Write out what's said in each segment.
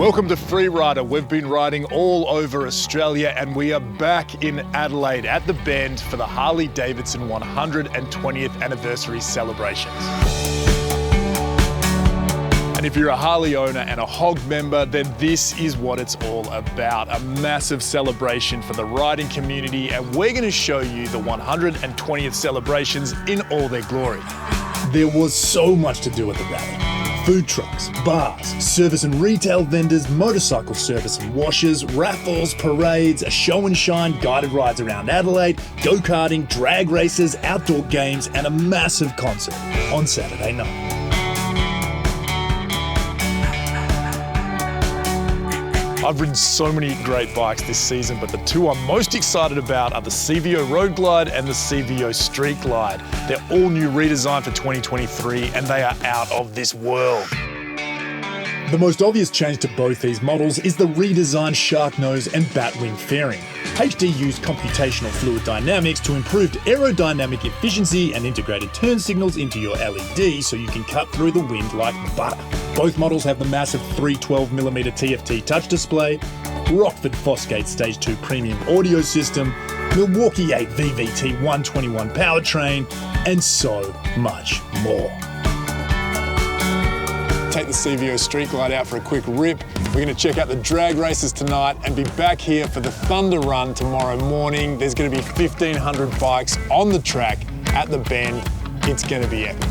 Welcome to Freerider. We've been riding all over Australia and we are back in Adelaide at the Bend for the Harley-Davidson 120th anniversary celebrations. And if you're a Harley owner and a H.O.G member, then this is what it's all about. A massive celebration for the riding community, and we're going to show you the 120th celebrations in all their glory. There was so much to do at the rally. Food trucks, bars, service and retail vendors, motorcycle service and washes, raffles, parades, a show and shine, guided rides around Adelaide, go-karting, drag races, outdoor games, and a massive concert on Saturday night. I've ridden so many great bikes this season, but the two I'm most excited about are the CVO Road Glide and the CVO Street Glide. They're all new redesign for 2023 and they are out of this world. The most obvious change to both these models is the redesigned shark nose and batwing fairing. HD used computational fluid dynamics to improve aerodynamic efficiency and integrated turn signals into your LED so you can cut through the wind like butter. Both models have the massive 312mm TFT touch display, Rockford Fosgate Stage 2 premium audio system, Milwaukee 8 VVT 121 powertrain, and so much more. Take the CVO Street Glide out for a quick rip. We're going to check out the drag races tonight and be back here for the Thunder Run tomorrow morning. There's going to be 1,500 bikes on the track at the Bend. It's going to be epic.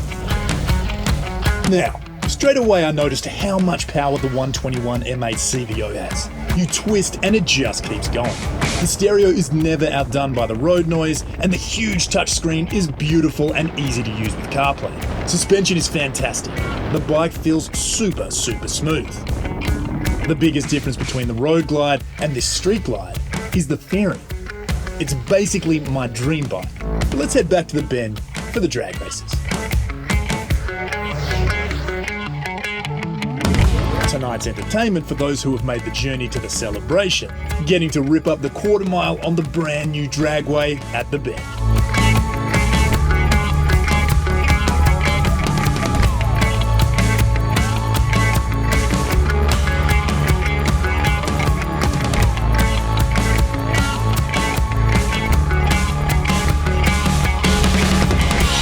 Now, straight away I noticed how much power the 121 M8 CVO has. You twist and it just keeps going. The stereo is never outdone by the road noise, and the huge touchscreen is beautiful and easy to use with CarPlay. Suspension is fantastic. The bike feels super smooth. The biggest difference between the Road Glide and this Street Glide is the fairing. It's basically my dream bike. But let's head back to the Bend for the drag races. Tonight's entertainment for those who have made the journey to the celebration, getting to rip up the quarter mile on the brand new dragway at the Bend.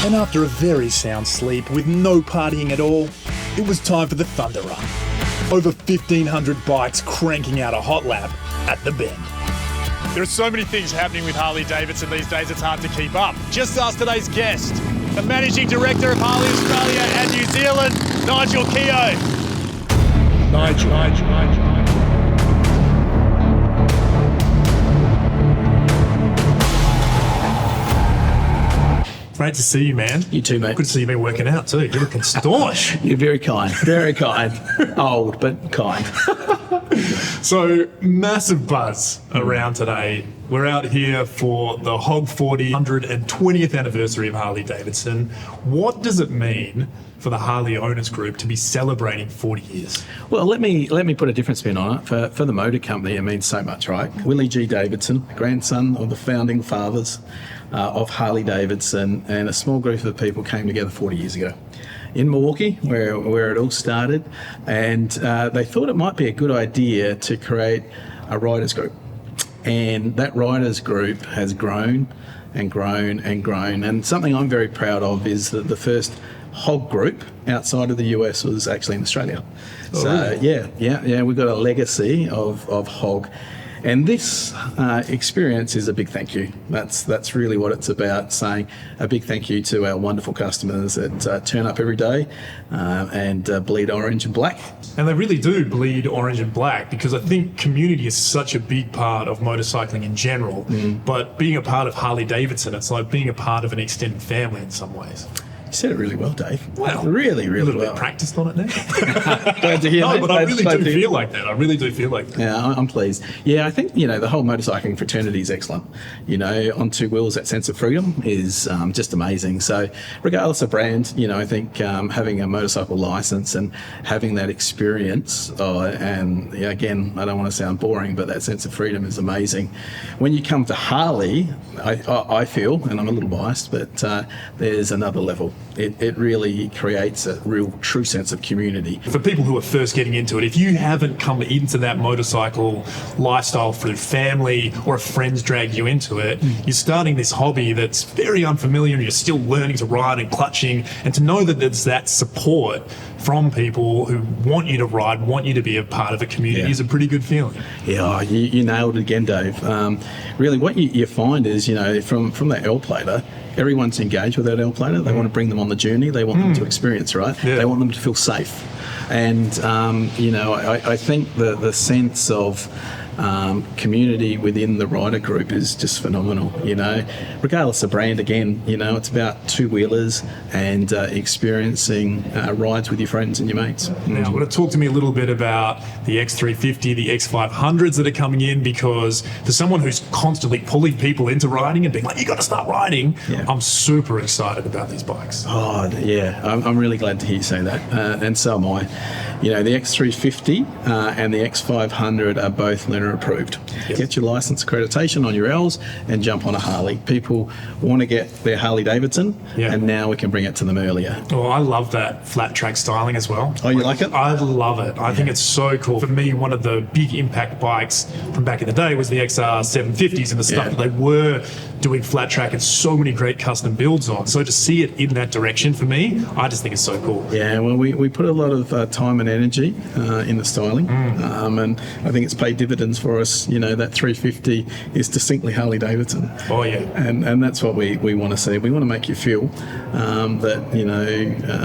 And after a very sound sleep with no partying at all, it was time for the Thunder Run. Over 1,500 bikes cranking out a hot lap at the Bend. There are so many things happening with Harley-Davidson these days, it's hard to keep up. Just ask today's guest, the Managing Director of Harley Australia and New Zealand, Nigel Keough. Nigel. Great to see you, man. You too, mate. Good to see you been working out too. You're looking staunch. You're very kind. Very kind. Old, but kind. So, massive buzz around today. We're out here for the H.O.G 40 120th anniversary of Harley-Davidson. What does it mean for the Harley Owners Group to be celebrating 40 years? Well, let me put a different spin on it. For the motor company, it means so much, right? Willie G. Davidson, grandson of the founding fathers of Harley-Davidson, and a small group of people came together 40 years ago in Milwaukee, where it all started, and they thought it might be a good idea to create a riders group. And that riders group has grown and grown and grown. And something I'm very proud of is that the first H.O.G group outside of the US was actually in Australia. Oh, so really? yeah, we've got a legacy of H.O.G. And this experience is a big thank you. That's really what it's about, saying a big thank you to our wonderful customers that turn up every day and bleed orange and black. And they really do bleed orange and black, because I think community is such a big part of motorcycling in general, but being a part of Harley-Davidson, it's like being a part of an extended family in some ways. You said it really well, Dave. Well, really a little well. bit practiced on it now. Glad to hear, no, mate. but I really do feel like that. I really do feel like that. Yeah, I'm pleased. Yeah, I think, the whole motorcycling fraternity is excellent. On two wheels, that sense of freedom is just amazing. So regardless of brand, I think having a motorcycle license and having that experience, and again, I don't want to sound boring, but that sense of freedom is amazing. When you come to Harley, I feel, and I'm a little biased, but there's another level. It really creates a real true sense of community. For people who are first getting into it, if you haven't come into that motorcycle lifestyle through family or a friend's dragged you into it, you're starting this hobby that's very unfamiliar and you're still learning to ride and clutching, and to know that there's that support from people who want you to ride, want you to be a part of a community is a pretty good feeling. Yeah, you nailed it again, Dave. Really what you find is, from that L-plater, everyone's engaged with that L-plater. They want to bring them on the journey. They want them to experience, right? Yeah. They want them to feel safe. And, I think the sense of community within the rider group is just phenomenal, regardless of brand. Again, it's about two-wheelers and experiencing rides with your friends and your mates. Now, want to talk to me a little bit about the X350, the X500s that are coming in, because for someone who's constantly pulling people into riding and being like, you got to start riding, I'm super excited about these bikes. Oh, yeah, I'm really glad to hear you say that, and so am I. The X350 and the X500 are both learner approved. Yes. Get your license accreditation on your L's and jump on a Harley. People want to get their Harley-Davidson, and now we can bring it to them earlier. Oh, I love that flat track styling as well. Oh, you like it? I love it. I think it's so cool. For me, one of the big impact bikes from back in the day was the XR 750s and the stuff that they were doing flat track and so many great custom builds on. So to see it in that direction, for me, I just think it's so cool. Yeah, well, we put a lot of time and energy in the styling, and I think it's paid dividends for us. That 350 is distinctly Harley-Davidson. Oh, yeah. And that's what we want to see. We want to make you feel that,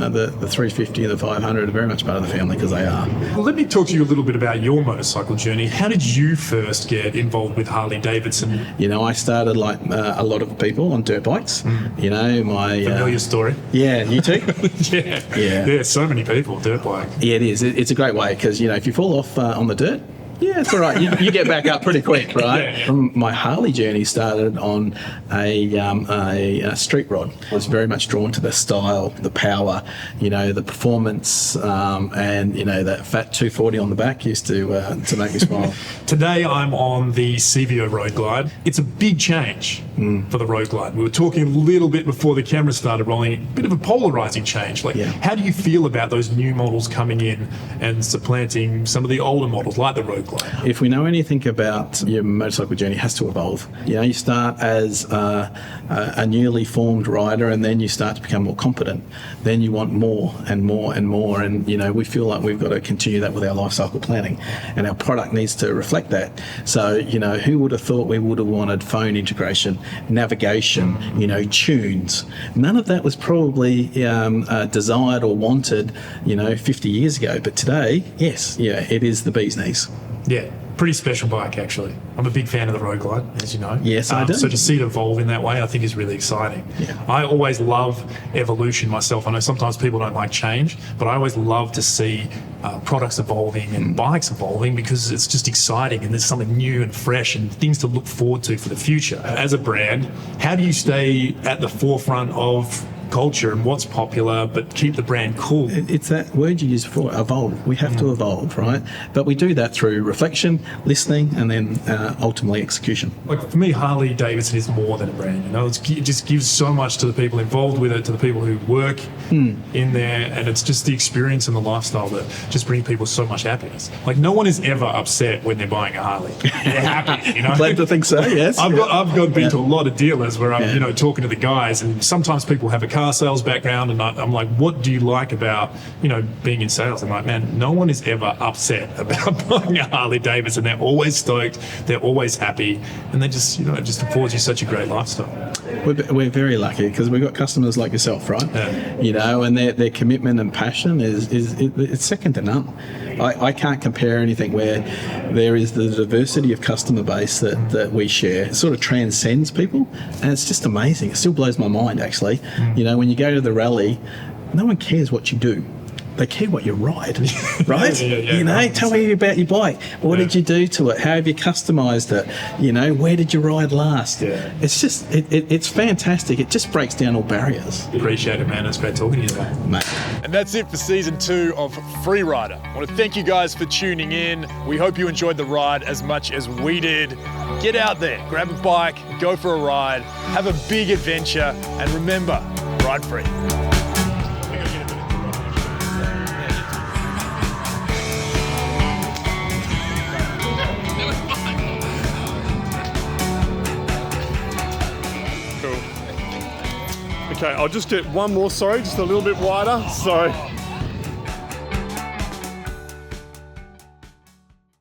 the 350 and the 500 are very much part of the family, because they are. Well, let me talk to you a little bit about your motorcycle journey. How did you first get involved with Harley-Davidson? I started like a lot of people on dirt bikes. My familiar story. Yeah, you too. Yeah. So many people dirt bike. Yeah, it is. It's a great way, because if you fall off on the dirt, yeah, it's all right. You get back up pretty quick, right? My Harley journey started on a street rod. I was very much drawn to the style, the power, the performance, and that fat 240 on the back used to make me smile. Today I'm on the CVO Road Glide. It's a big change for the Road Glide. We were talking a little bit before the camera started rolling, a bit of a polarising change. How do you feel about those new models coming in and supplanting some of the older models like the Road Glide? If we know anything about your motorcycle journey, it has to evolve. You start as a newly formed rider, and then you start to become more competent. Then you want more and more and more, and we feel like we've got to continue that with our life cycle planning, and our product needs to reflect that. So who would have thought we would have wanted phone integration, navigation, tunes? None of that was probably desired or wanted 50 years ago, but today, yes, it is the bee's knees. Yeah, pretty special bike, actually. I'm a big fan of the Road Glide, as you know. Yes, I do. So to see it evolve in that way, I think is really exciting. Yeah. I always love evolution myself. I know sometimes people don't like change, but I always love to see products evolving and bikes evolving, because it's just exciting and there's something new and fresh and things to look forward to for the future. As a brand, how do you stay at the forefront of culture and what's popular, but keep the brand cool? It's that word you used before, evolve. We have to evolve, right? But we do that through reflection, listening, and then ultimately execution. Like for me, Harley-Davidson is more than a brand. It just gives so much to the people involved with it, to the people who work in there, and it's just the experience and the lifestyle that just bring people so much happiness. Like no one is ever upset when they're buying a Harley. They're happy, Glad to think so. Yes. I've been to a lot of dealers where I'm talking to the guys, and sometimes people have a car sales background, and I'm like, what do you like about being in sales? I'm like, man, no one is ever upset about buying a Harley-Davidson. They're always stoked, they're always happy, and they just it just affords you such a great lifestyle. We're very lucky, because we've got customers like yourself, right? And their commitment and passion it's second to none. I can't compare anything where there is the diversity of customer base that we share. It sort of transcends people, and it's just amazing. It still blows my mind, actually. When you go to the rally, no one cares what you do. They care what you ride, right? Tell me about your bike. What did you do to it? How have you customised it? Where did you ride last? It's just, it's fantastic. It just breaks down all barriers. Appreciate it, man. It's great talking to you today. Mate. And that's it for season 2 of Freerider. I want to thank you guys for tuning in. We hope you enjoyed the ride as much as we did. Get out there, grab a bike, go for a ride, have a big adventure, and remember, ride free. Okay, I'll just get one more, sorry, just a little bit wider. So